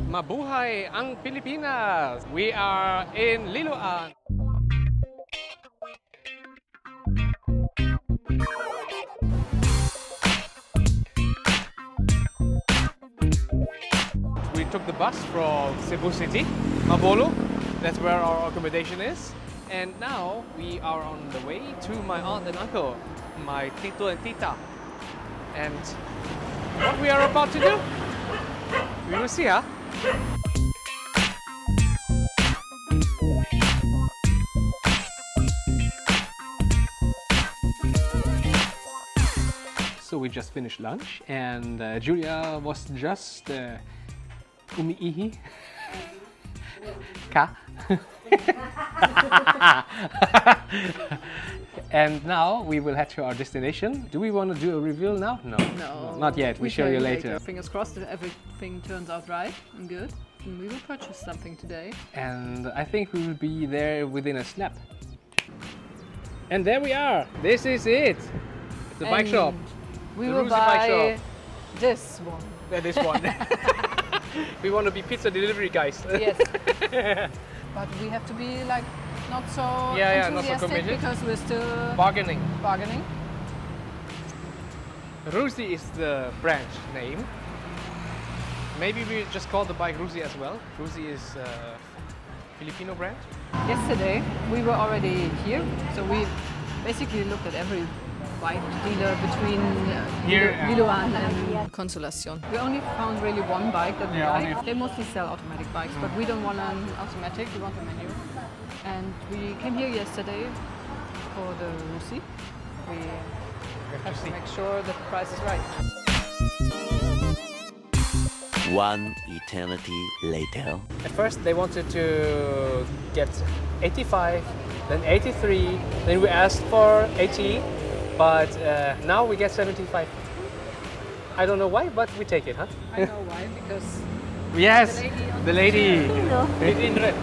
Mabuhay ang Pilipinas! We are in Liloan. We took the bus from Cebu City, Mabolo. That's where our accommodation is. And now we are on the way to my aunt and uncle, my tito and tita. And what we are about to do, we will see, huh? So we just finished lunch and Julia was just umiihi. Ka? And now we will head to our destination. Do we want to do a reveal now? No. No. Not yet. We'll show you later. Fingers crossed that everything turns out right and good. And we will purchase something today. And I think we will be there within a snap. And there we are. This is it. It's a bike shop. We The will Rusi bike buy shop. this one. Yeah, this one. We want to be pizza delivery guys. Yes. But we have to be like not so not so enthusiastic committed. because we're still Bargaining. bargaining. Rusi is the branch name. Maybe we just call the bike Rusi as well. Rusi is Filipino brand. Yesterday we were already here, so we basically looked at every bike dealer between Here, Liloan and Consolacion. We only found really one bike that we Yeah, like. only- They mostly sell automatic bikes, but we don't want an automatic, we want a manual. And we came here yesterday for the Rusi. We have to make sure that the price is right. One eternity later. At first they wanted to get 85, then 83, then we asked for 80, but now we get 75. I don't know why, but we take it, huh? I know why, because Yes, the lady on the lady.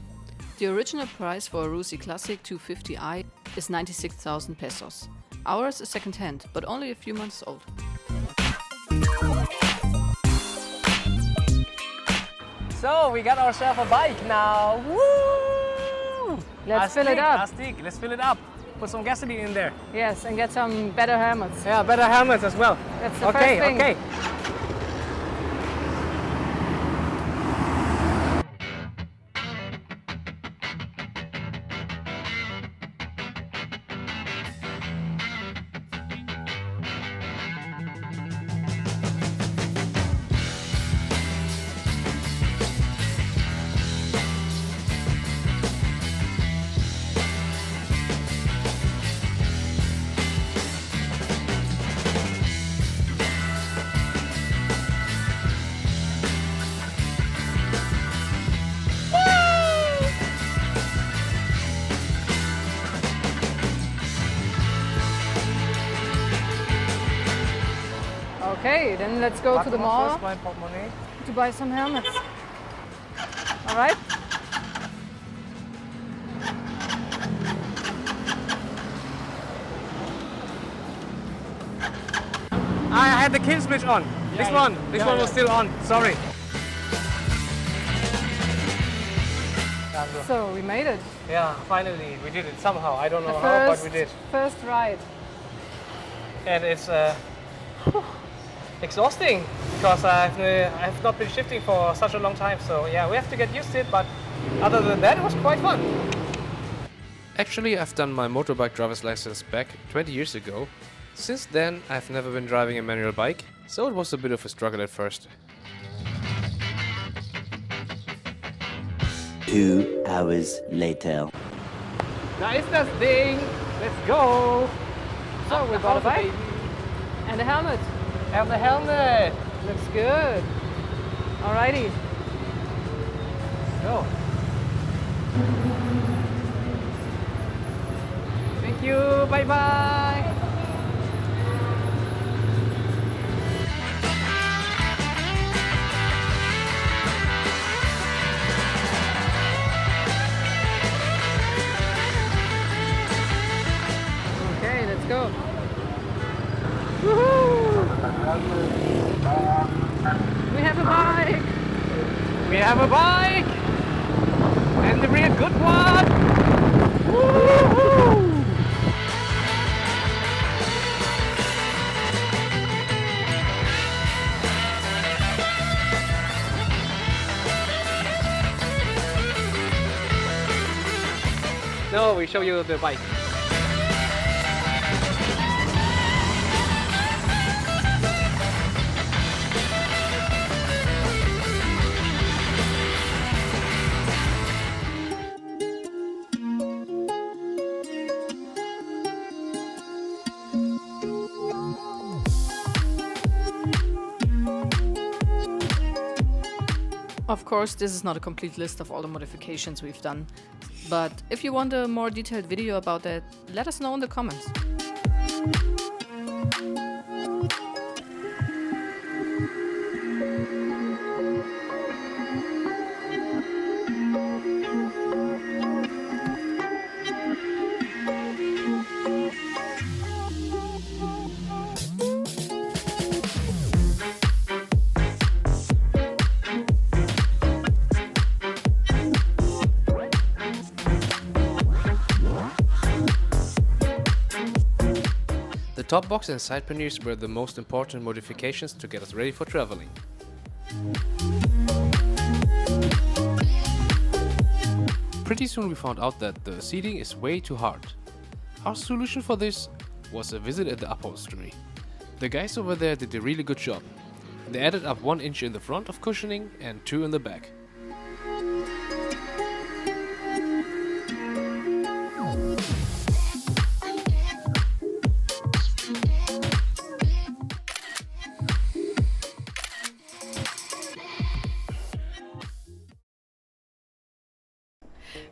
the original price for a Rusi Classic 250i is 96,000 pesos. Ours is second-hand, but only a few months old. So we got ourselves a bike now. Woo! Let's fill it up. Astig. Let's fill it up. Put some gasoline in there. Yes, and get some better helmets. Yeah, better helmets as well. That's the Okay, first thing. okay. Okay, then let's go to the mall My portemonnaie. to buy some helmets. All right? I had the kill switch on. This one was still on. Sorry. So we made it. Yeah, finally we did it somehow. I don't know The how, but we did. First ride. And it's exhausting because I've not been shifting for such a long time. So yeah, we have to get used to it. But other than that, it was quite fun. Actually, I've done my motorbike driver's license back 20 years ago. Since then, I've never been driving a manual bike, so it was a bit of a struggle at first. 2 hours later. Da ist das Ding. Let's go. So we bought a bike and a helmet. And the helmet. Looks good. Alrighty. Go. Thank you. Bye bye. Okay, let's go. Woohoo! We have a bike. We We have a bike! And a real good one! Woo-hoo! No, we show you the bike. Of course, this is not a complete list of all the modifications we've done, but if you want a more detailed video about that, let us know in the comments. The top box and side panniers were the most important modifications to get us ready for traveling. Pretty soon we found out that the seating is way too hard. Our solution for this was a visit at the upholstery. The guys over there did a really good job. They added up 1 inch in the front of cushioning and 2 in the back.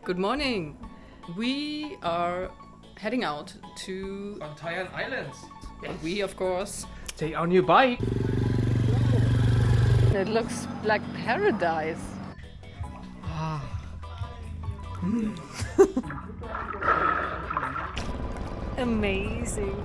Good morning! We are heading out to Bantayan Islands. we, of course. Take our new bike. It looks like paradise. Amazing.